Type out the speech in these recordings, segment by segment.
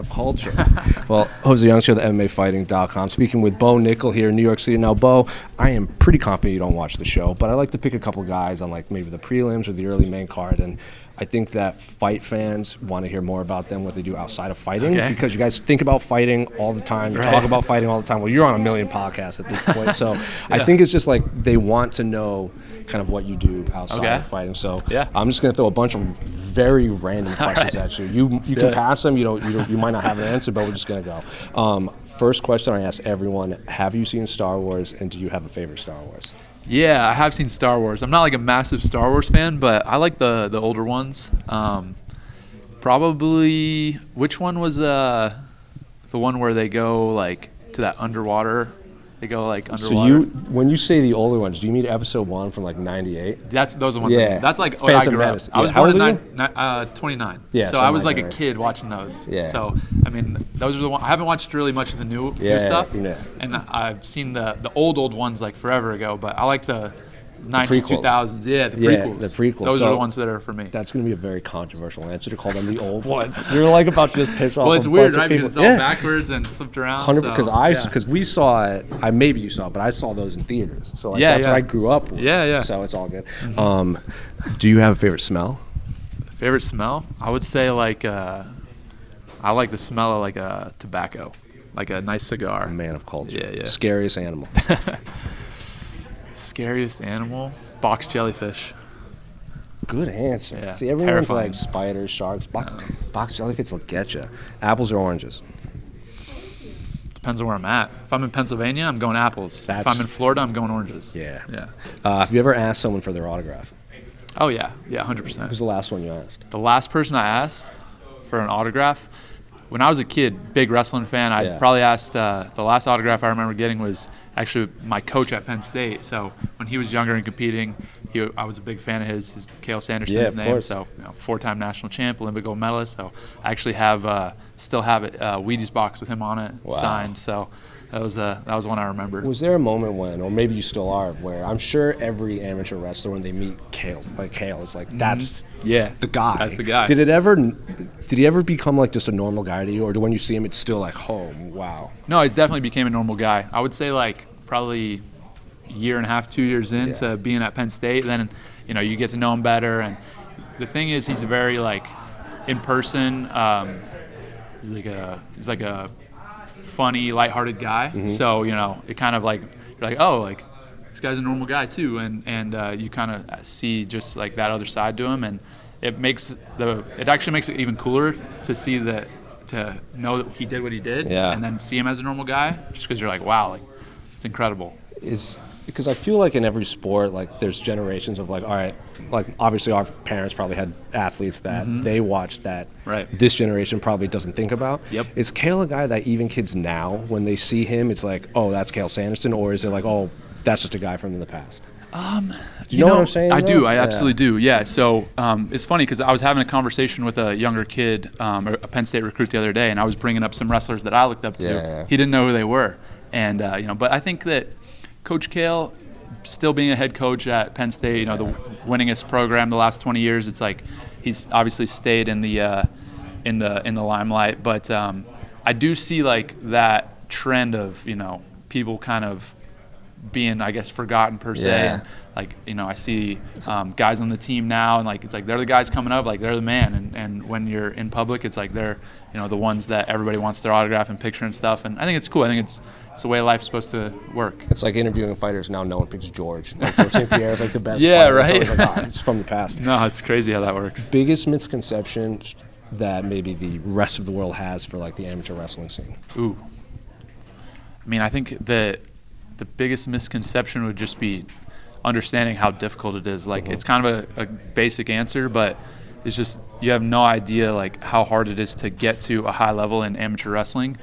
of culture. Well, José Youngs here, the MMAfighting.com, speaking with Bo Nickal here in New York City. Now, Bo, I am pretty confident you don't watch the show, but I like to pick a couple guys on like maybe the prelims or the early main card, and I think that fight fans want to hear more about them, what they do outside of fighting, because you guys think about fighting all the time. You talk about fighting all the time. Well, you're on a million podcasts at this point, so I think it's just like they want to know kind of what you do outside of fighting. So I'm just going to throw a bunch of very random questions at you. You can pass them. You might not have an answer, but we're just going to go. First question I ask everyone: have you seen Star Wars, and do you have a favorite Star Wars? Yeah, I have seen Star Wars. I'm not like a massive Star Wars fan, but I like the older ones. Probably, which one was the one where they go like to that underwater? They go like underwater. So when you say the older ones, do you mean Episode 1 from like '98? Those are the ones. Yeah. That's like Phantom Menace. I was born in 29. Yeah. So I was like a kid watching those. Yeah. So I mean, those are the ones. I haven't watched really much of the new stuff. Yeah. And I've seen the old ones like forever ago. But I like the 90s, 2000s. Yeah, the prequels. The prequels. Those are the ones that are for me. That's going to be a very controversial answer to call them the old ones. You're like about to just piss off. Well, it's weird, right? Because it's all backwards and flipped around. 100%. Because we saw it. Maybe you saw it, but I saw those in theaters. So that's what I grew up with. Yeah. So it's all good. Do you have a favorite smell? Favorite smell? I would say like I like the smell of like a tobacco, like a nice cigar. Man of culture. Yeah. Scariest animal. Scariest animal? Box jellyfish. Good answer. Yeah, see, everyone's like spiders, sharks. Box jellyfish will get you. Apples or oranges? Depends on where I'm at. If I'm in Pennsylvania, I'm going apples. If I'm in Florida, I'm going oranges. Yeah. Have you ever asked someone for their autograph? Oh, yeah. Yeah, 100%. Who's the last one you asked? The last person I asked for an autograph? When I was a kid, big wrestling fan, I probably asked, the last autograph I remember getting was actually my coach at Penn State. So when he was younger and competing, I was a big fan of his Cael Sanderson's his name. Course. So 4-time national champ, Olympic gold medalist. So I actually still have it, Wheaties box with him on it, signed. So that was one I remember. Was there a moment when, or maybe you still are, where I'm sure every amateur wrestler, when they meet Cael, it's like, that's the guy. That's the guy. Did he ever become like just a normal guy to you, or when you see him, it's still like, oh, wow? No, he definitely became a normal guy. I would say like probably a year and a half, 2 years into being at Penn State. Then, you get to know him better. And the thing is, he's a very like in person. He's like a funny, lighthearted guy. So it kind of like you're like, oh, like this guy's a normal guy too, and you kind of see just like that other side to him, and it actually makes it even cooler to see that, to know that he did what he did, and then see him as a normal guy, just because you're like, wow, like it's incredible. Because I feel like in every sport, like there's generations of like, all right, like obviously our parents probably had athletes that they watched that this generation probably doesn't think about. Is Cael a guy that even kids now, when they see him, it's like, oh, that's Cael Sanderson, or is it like, oh, that's just a guy from the past? Do you know what I'm saying? I do. I absolutely do. Yeah. So it's funny because I was having a conversation with a younger kid, a Penn State recruit the other day, and I was bringing up some wrestlers that I looked up to. He didn't know who they were, and but I think that Coach Cael, still being a head coach at Penn State, the winningest program the last 20 years, it's like he's obviously stayed in the limelight. But I do see like that trend of people kind of being, I guess, forgotten per se. And, like I see guys on the team now, and like it's like they're the guys coming up, like they're the man. And when you're in public, it's like they're the ones that everybody wants their autograph and picture and stuff. And I think it's cool. I think it's the way life's supposed to work. It's like interviewing fighters now. No one picks George. Like George St. Pierre is like the best. Fighter. Right. It's, like, it's from the past. No, it's crazy how that works. Biggest misconception that maybe the rest of the world has for like the amateur wrestling scene. Ooh. I mean, I think that the biggest misconception would just be understanding how difficult it is. Like it's kind of a basic answer, but it's just you have no idea like how hard it is to get to a high level in amateur wrestling.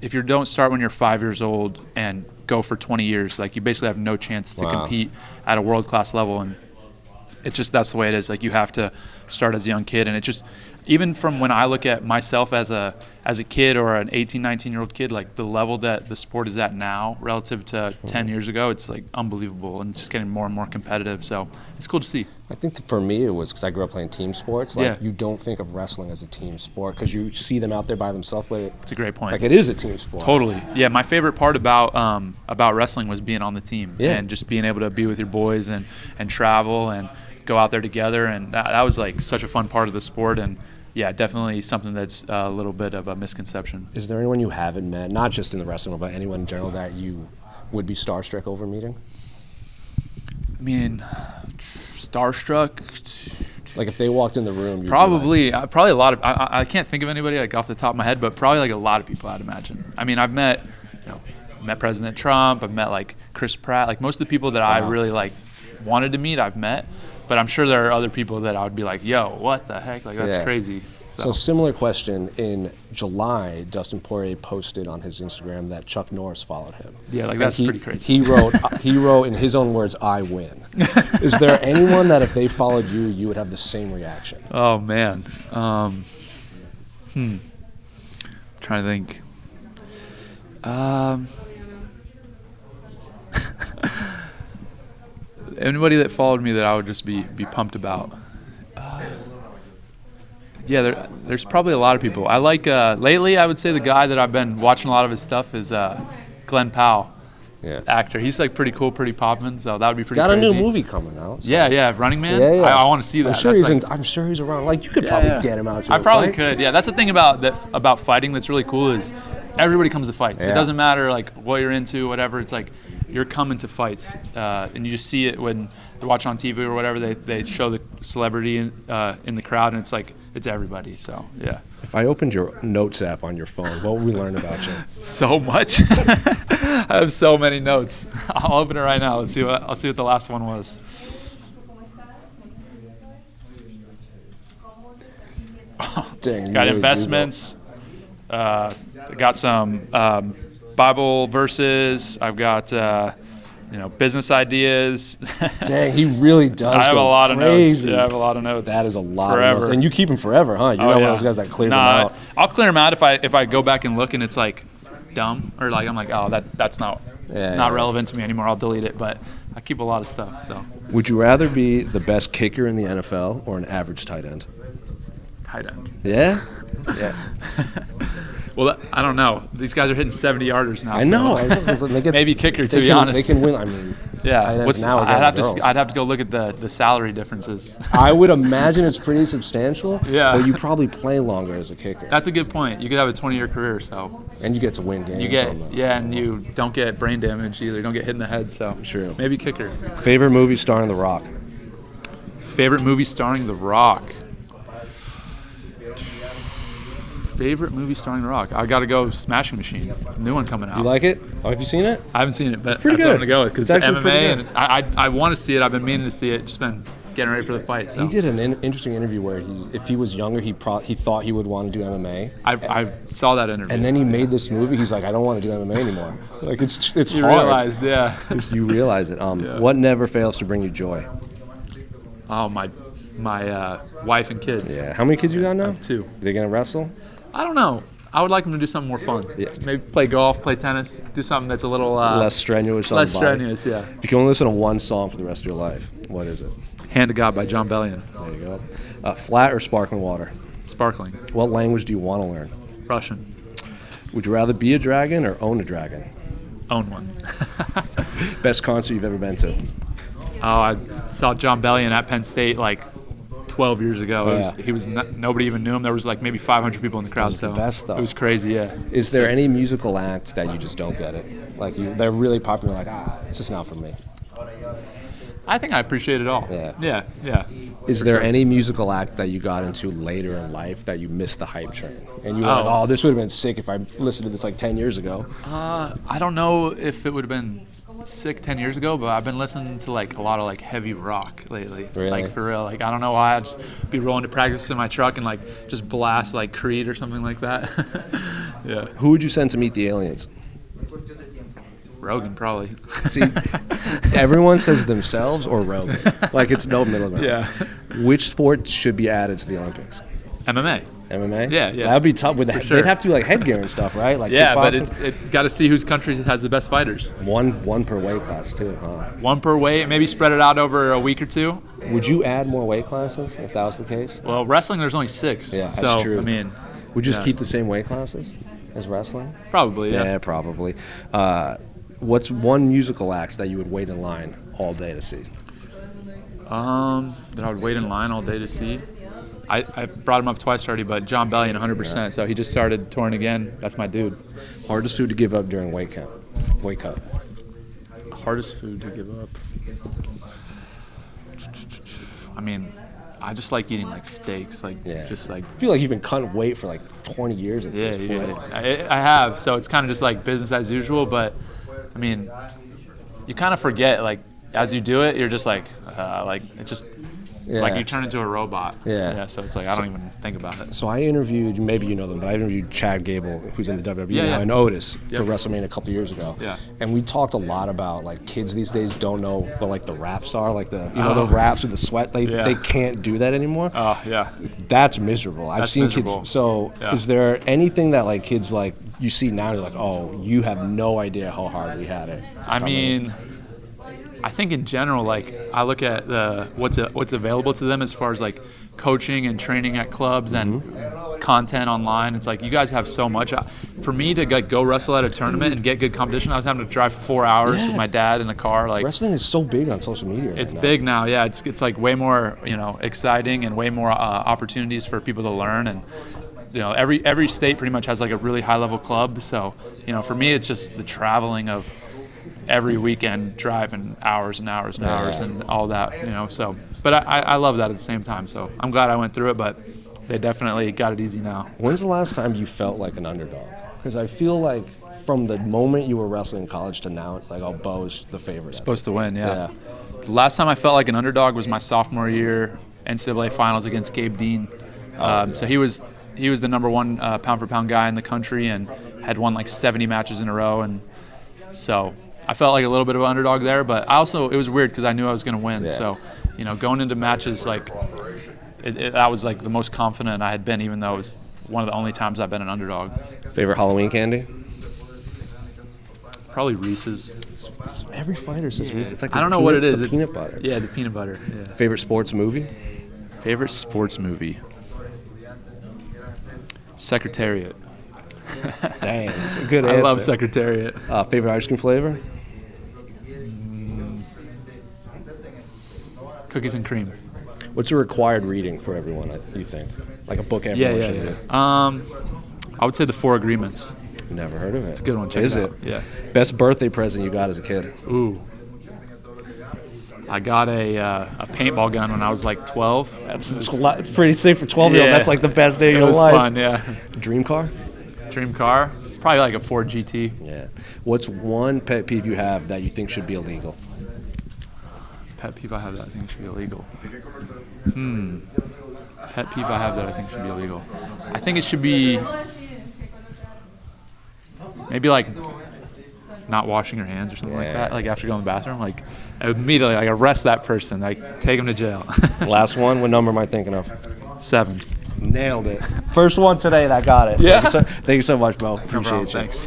If you don't start when you're 5 years old and go for 20 years, like you basically have no chance to compete at a world-class level. And it's just, that's the way it is. Like you have to start as a young kid, and even from when I look at myself as a kid or an 18, 19-year-old kid, like the level that the sport is at now relative to 10 years ago, it's like unbelievable, and it's just getting more and more competitive. So it's cool to see. I think for me it was because I grew up playing team sports. Like you don't think of wrestling as a team sport because you see them out there by themselves, but it's a great point. Like it is a team sport. Totally. Yeah, my favorite part about wrestling was being on the team and just being able to be with your boys and travel and go out there together, and that was like such a fun part of the sport. And yeah, definitely something that's a little bit of a misconception. Is there anyone you haven't met, not just in the wrestling world, but anyone in general that you would be starstruck over meeting? I mean, starstruck. Like if they walked in the room, you'd probably a lot of. I can't think of anybody like off the top of my head, but probably like a lot of people I'd imagine. I mean, I've met President Trump. I've met like Chris Pratt. Like most of the people that I really like wanted to meet, I've met. But I'm sure there are other people that I would be like, yo, what the heck? Like, that's crazy. So similar question. In July, Dustin Poirier posted on his Instagram that Chuck Norris followed him. Yeah, like that's pretty crazy. He wrote in his own words, "I win." Is there anyone that if they followed you, you would have the same reaction? Oh, man. I'm trying to think. Anybody that followed me that I would just be pumped about. There's probably a lot of people. I like lately. I would say the guy that I've been watching a lot of his stuff is Glenn Powell, actor. He's like pretty cool, pretty poppin'. So that would be pretty. Got crazy. A new movie coming out. So. Yeah, Running Man. Yeah. I want to see that. I'm sure he's around. Like you could probably get him out. I probably could. Yeah, that's the thing about fighting that's really cool is everybody comes to fights. It doesn't matter like what you're into, whatever. It's like you're coming to fights, and you just see it when you're watching on TV or whatever. They show the celebrity in the crowd, and it's like it's everybody. So yeah. If I opened your notes app on your phone, what would we learn about you? So much. I have so many notes. I'll open it right now. I'll see what the last one was. Dang, got really investments. Got some Bible verses. I've got business ideas. Dang, he really does. I have a lot of notes. Yeah, I have a lot of notes. That is a lot of notes. And you keep them forever, huh? You're not one of those guys that clears them out. I'll clear them out if I go back and look and it's like dumb or like I'm like, oh, that's not relevant to me anymore. I'll delete it. But I keep a lot of stuff. So. Would you rather be the best kicker in the NFL or an average tight end? Tight end. Yeah? Yeah. Well, I don't know. These guys are hitting 70-yarders now. I know. So maybe kicker, to be honest. They can win. I mean, I'd have to go look at the salary differences. I would imagine it's pretty substantial. Yeah. But you probably play longer as a kicker. That's a good point. You could have a 20-year career, so. And you get to win games. And you don't get brain damage either. You don't get hit in the head, so. True. Maybe kicker. Favorite movie starring The Rock? Favorite movie starring The Rock? Favorite movie starring The Rock? I got to go Smashing Machine. New one coming out. You like it? Oh, have you seen it? I haven't seen it, but it's pretty that's good. what I'm going to go with because it's MMA, and I want to see it. I've been meaning to see it. Just been getting ready for the fight. So. He did an interesting interview where if he was younger, he thought he would want to do MMA. I saw that interview. And then he made this movie. He's like, I don't want to do MMA anymore. Like it's you hard. Realized, yeah. You realize it. What never fails to bring you joy? Oh, my wife and kids. Yeah. How many kids you got now? I have 2. Are they gonna wrestle? I don't know. I would like them to do something more fun. Yeah. Maybe play golf, play tennis, do something that's a little less strenuous. Less strenuous, yeah. If you can only listen to one song for the rest of your life, what is it? Hand to God by John Bellion. There you go. Flat or sparkling water? Sparkling. What language do you want to learn? Russian. Would you rather be a dragon or own a dragon? Own one. Best concert you've ever been to? Oh, I saw John Bellion at Penn State like 12 years ago. Nobody even knew him. There was like maybe 500 people in the crowd. So the best, though. It was crazy, yeah. Is there any musical act that you just don't get it? Like they're really popular, like it's just not for me. I think I appreciate it all. Yeah. Is there any musical act that you got into later in life that you missed the hype train? And you were like, oh, this would have been sick if I listened to this like 10 years ago. I don't know if it would have been sick 10 years ago, but I've been listening to like a lot of like heavy rock lately. Really? Like for real. Like I don't know why. I'd just be rolling to practice in my truck and like just blast like Creed or something like that. Yeah. Who would you send to meet the aliens? Rogan, probably. See, everyone says themselves or Rogan. Like it's no middle ground. Yeah. Which sport should be added to the Olympics? MMA. MMA? Yeah, yeah. That'd be tough. With sure. They'd have to do like headgear and stuff, right? Like Yeah, but kickboxing? it got to see whose country has the best fighters. One per weight class too, huh? One per weight, maybe spread it out over a week or two. Would you add more weight classes if that was the case? Well, wrestling, there's only 6. Yeah, that's so, true. I mean, would you just keep the same weight classes as wrestling? Probably, yeah. Yeah, probably. What's one musical act that you would wait in line all day to see? That I would wait in line all day to see. I brought him up twice already, but John Bellion, 100%. Yeah. So he just started touring again. That's my dude. Hardest food to give up during weight cut? Hardest food to give up? I mean, I just like eating like steaks, just like. I feel like you've been cutting weight for like 20 years at this point. Yeah, I have. So it's kind of just like business as usual. But I mean, you kind of forget like as you do it, you're just like it just. Yeah. Like you turn into a robot. Yeah. So it's like I don't even think about it. So I interviewed, maybe you know them, but I interviewed Chad Gable, who's in the WWE now, and Otis for WrestleMania a couple years ago. Yeah. And we talked a lot about like kids these days don't know what like the raps are, like the the raps with the sweat. They can't do that anymore. Oh yeah. That's miserable. I've seen miserable. Kids. So is there anything that like kids like you see now? You're like, oh, you have no idea how hard we had it. I mean. I think in general, like I look at what's available to them as far as like coaching and training at clubs and content online. It's like you guys have so much. For me to go wrestle at a tournament and get good competition, I was having to drive 4 hours with my dad in a car. Like wrestling is so big on social media. It's big now. Yeah, it's like way more exciting and way more opportunities for people to learn and. Every state pretty much has like a really high level club. So for me, it's just the traveling of. Every weekend driving hours and hours and hours and all that, so but I love that at the same time, so I'm glad I went through it, but they definitely got it easy now. When's the last time you felt like an underdog? Because I feel like from the moment you were wrestling in college to now, it's like, oh, Bo's the favorite. Supposed to win, yeah. The last time I felt like an underdog was my sophomore year NCAA finals against Gabe Dean. So he was the number one pound for pound guy in the country and had won like 70 matches in a row, and so I felt like a little bit of an underdog there, but it was weird because I knew I was going to win. Yeah. So, going into matches, like, I was like the most confident I had been, even though it was one of the only times I've been an underdog. Favorite Halloween candy? Probably Reese's. Every fighter says Reese's. It's like I don't know what it is. It's peanut butter. Yeah, the peanut butter. Yeah. Favorite sports movie? Favorite sports movie? Secretariat. Dang, it's a good answer. I love Secretariat. Favorite ice cream flavor? Cookies and cream. What's a required reading for everyone, you think? Like a book everyone should read? I would say The Four Agreements. Never heard of it. It's a good one. Check it out. Yeah. Best birthday present you got as a kid? Ooh. I got a paintball gun when I was like 12. It's pretty safe for 12-year-old. That's like the best day of your life. It was fun, yeah. Dream car? Dream car? Probably like a Ford GT. Yeah. What's one pet peeve you have that you think should be illegal? Pet peeve I have that I think should be illegal. Pet peeve I have that I think should be illegal. I think it should be maybe like not washing your hands or something like that. Like after going to the bathroom, like I would immediately like arrest that person, like take him to jail. Last one. What number am I thinking of? 7. Nailed it. First one today that got it. Yeah. Thank you so much, Bo. Appreciate you. Thanks.